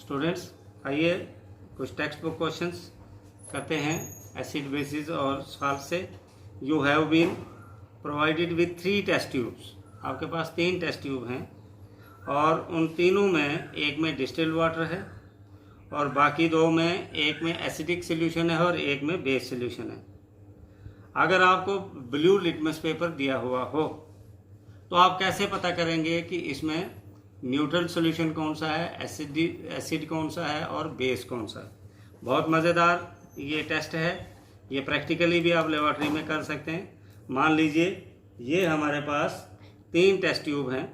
Students, आइए कुछ text book questions करते हैं एसिड बेसिस और सॉल्ट से। You have been provided with 3 test tubes. आपके पास 3 टेस्ट ट्यूब हैं और उन तीनों में एक में डिस्टिल्ड वाटर है और बाकी 2 में एक में एसिडिक सॉल्यूशन है और एक में बेस सॉल्यूशन है। अगर आपको ब्लू लिटमस पेपर दिया हुआ हो तो आप कैसे पता करेंगे कि इसमें न्यूट्रल सॉल्यूशन कौन सा है, एसिड कौन सा है और बेस कौन सा है। बहुत मज़ेदार ये टेस्ट है, ये प्रैक्टिकली भी आप लेबॉरेटरी में कर सकते हैं। मान लीजिए ये हमारे पास 3 टेस्ट ट्यूब हैं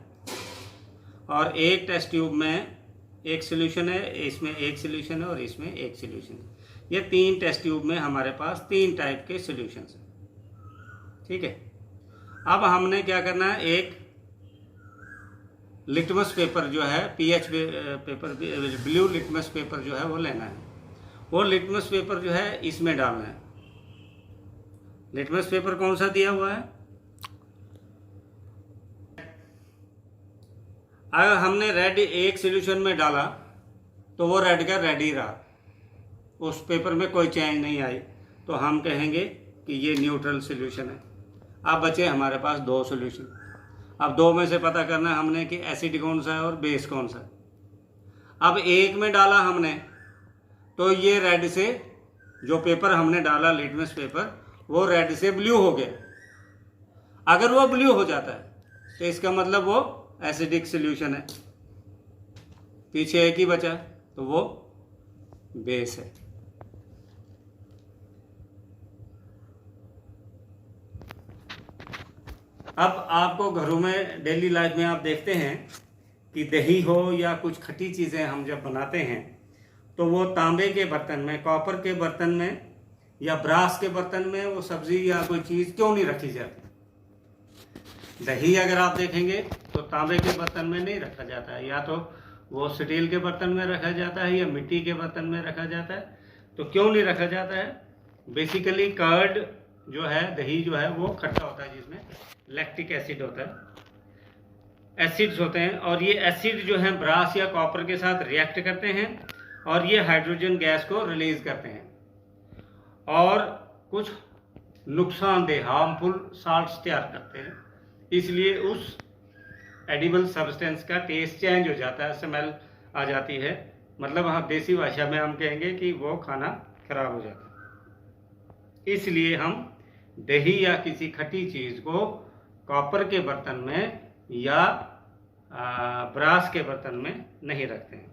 और एक टेस्ट ट्यूब में एक सॉल्यूशन है, इसमें एक सॉल्यूशन है और इसमें एक सॉल्यूशन है। ये 3 टेस्ट ट्यूब में हमारे पास 3 टाइप के सॉल्यूशंस हैं। ठीक है, अब हमने क्या करना है, एक लिटमस पेपर जो है, pH paper, blue litmus paper जो है वो लेना है। वो लिटमस पेपर जो है इसमें डालना है। लिटमस पेपर कौन सा दिया हुआ है? अगर हमने रेड एक सॉल्यूशन में डाला तो वो रेड का रेड ही रहा, उस पेपर में कोई चेंज नहीं आई, तो हम कहेंगे कि ये न्यूट्रल सॉल्यूशन है। अब बचे हमारे पास 2 सॉल्यूशन। अब 2 में से पता करना है हमने कि एसिड कौन सा है और बेस कौन सा है। अब एक में डाला हमने तो ये रेड से, जो पेपर हमने डाला लिटमस पेपर, वो रेड से ब्लू हो गया। अगर वो ब्लू हो जाता है तो इसका मतलब वो एसिडिक सॉल्यूशन है। पीछे एक ही बचा तो वो बेस है। अब आपको घरों में डेली लाइफ में आप देखते हैं कि दही हो या कुछ खट्टी चीज़ें हम जब बनाते हैं तो वो तांबे के बर्तन में, कॉपर के बर्तन में या ब्रास के बर्तन में वो सब्जी या कोई चीज़ क्यों नहीं रखी जाती? दही अगर आप देखेंगे तो तांबे के बर्तन में नहीं रखा जाता है, या तो वो स्टील के बर्तन में रखा जाता है या मिट्टी के बर्तन में रखा जाता है। तो क्यों नहीं रखा जाता है? बेसिकली कर्ड जो है, दही जो है वो खट्टा होता है, जिसमें लैक्टिक एसिड होता है, एसिड्स होते हैं, और ये एसिड जो है ब्रास या कॉपर के साथ रिएक्ट करते हैं और ये हाइड्रोजन गैस को रिलीज करते हैं और कुछ नुकसानदेह हार्मफुल साल्ट्स तैयार करते हैं। इसलिए उस एडिबल सब्सटेंस का टेस्ट चेंज हो जाता है, स्मेल आ जाती है। मतलब हाँ, देसी भाषा में हम कहेंगे कि वो खाना खराब हो जाता है। इसलिए हम दही या किसी खट्टी चीज़ को कॉपर के बर्तन में या ब्रास के बर्तन में नहीं रखते हैं।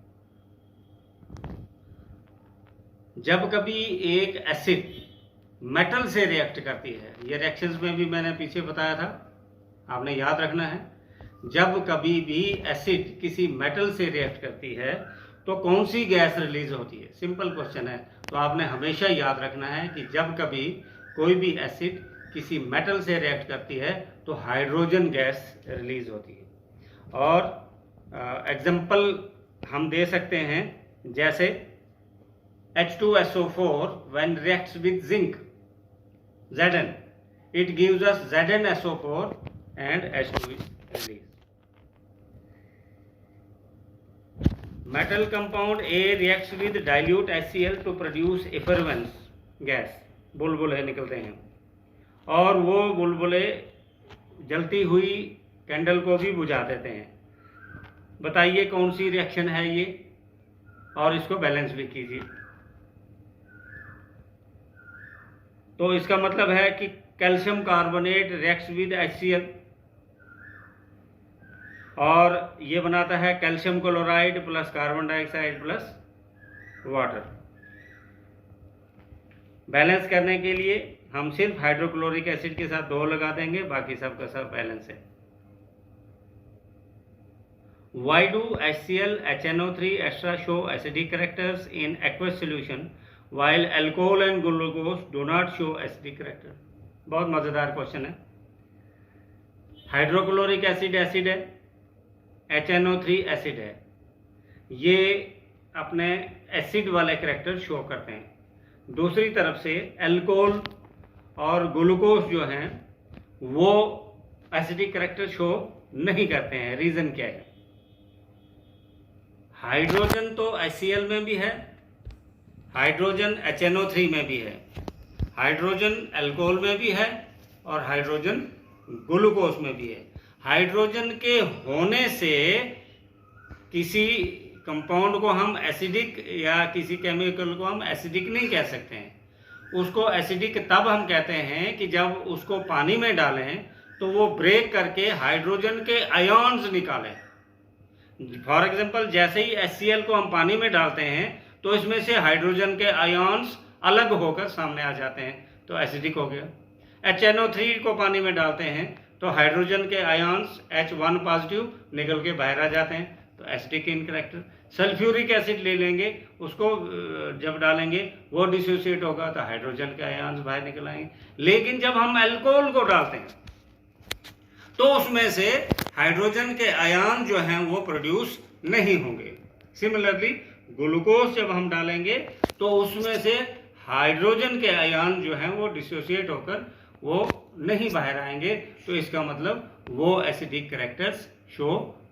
जब कभी एक एसिड मेटल से रिएक्ट करती है, ये रिएक्शंस में भी मैंने पीछे बताया था, आपने याद रखना है। जब कभी भी एसिड किसी मेटल से रिएक्ट करती है तो कौन सी गैस रिलीज होती है? सिंपल क्वेश्चन है, तो आपने हमेशा याद रखना है कि जब कभी कोई भी एसिड किसी मेटल से रिएक्ट करती है तो हाइड्रोजन गैस रिलीज होती है। और एग्जांपल हम दे सकते हैं, जैसे H2SO4 when reacts with zinc Zn, it gives us ZnSO4 and H2 is released. Metal compound A reacts with dilute HCl to produce effluence gas, बुलबुले निकलते हैं और वो बुलबुले जलती हुई कैंडल को भी बुझा देते हैं। बताइए कौन सी रिएक्शन है ये, और इसको बैलेंस भी कीजिए। तो इसका मतलब है कि calcium carbonate reacts with HCl और ये बनाता है calcium chloride plus carbon dioxide plus water. Balance करने के लिए हम सिर्फ हाइड्रोक्लोरिक एसिड के साथ 2 लगा देंगे, बाकी सब का सब बैलेंस है। Why do HCl, HNO3 extra show acidic characters in aqueous solution while alcohol and glucose do not show acidic character? बहुत मज़ेदार क्वेश्चन है। हाइड्रोक्लोरिक एसिड एसिड है, HNO3 एसिड है, ये अपने एसिड वाले कैरेक्टर शो करते हैं। दूसरी तरफ से अल्कोहल और ग्लूकोज जो हैं वो एसिडिक कैरेक्टर शो नहीं करते हैं। रीज़न क्या है? हाइड्रोजन तो HCl में भी है, हाइड्रोजन HNO3 में भी है, हाइड्रोजन अल्कोहल में भी है और हाइड्रोजन ग्लूकोज में भी है। हाइड्रोजन के होने से किसी कंपाउंड को हम एसिडिक या किसी केमिकल को हम एसिडिक नहीं कह सकते हैं। उसको एसिडिक तब हम कहते हैं कि जब उसको पानी में डालें तो वो ब्रेक करके हाइड्रोजन के आयॉन्स निकालें। फॉर एग्जांपल, जैसे ही HCl को हम पानी में डालते हैं तो इसमें से हाइड्रोजन के आयॉन्स अलग होकर सामने आ जाते हैं, तो एसिडिक हो गया। HNO3 को पानी में डालते हैं तो हाइड्रोजन के आयॉन्स H1 पॉजिटिव निकल के बाहर आ जाते हैं, तो acidic in character. Sulphuric acid ले लेंगे, उसको जब डालेंगे वो डिसोसिएट होगा तो हाइड्रोजन के आयॉन्स बाहर निकल आएंगे। लेकिन जब हम अल्कोहल को डालते हैं तो उसमें से हाइड्रोजन के आयन जो हैं वो प्रोड्यूस नहीं होंगे। सिमिलरली ग्लूकोज जब हम डालेंगे तो उसमें से हाइड्रोजन के आयन जो हैं वो डिसोसिएट होकर वो नहीं बाहर आएंगे, तो इसका मतलब वो एसिडिक कैरेक्टर्स शो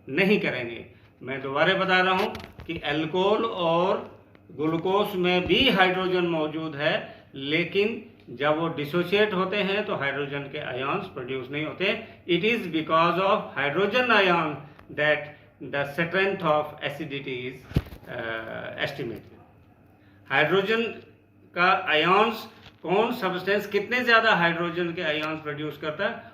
नहीं करेंगे। मैं दोबारा बता रहा हूँ कि अल्कोहल और ग्लूकोज में भी हाइड्रोजन मौजूद है, लेकिन जब वो डिसोसिएट होते हैं तो हाइड्रोजन के आयन्स प्रोड्यूस नहीं होते। It is because of hydrogen ion that the strength of acidity is estimated. Hydrogen का आयन्स, कौन सब्सटेंस कितने ज्यादा हाइड्रोजन के आयन्स प्रोड्यूस करता है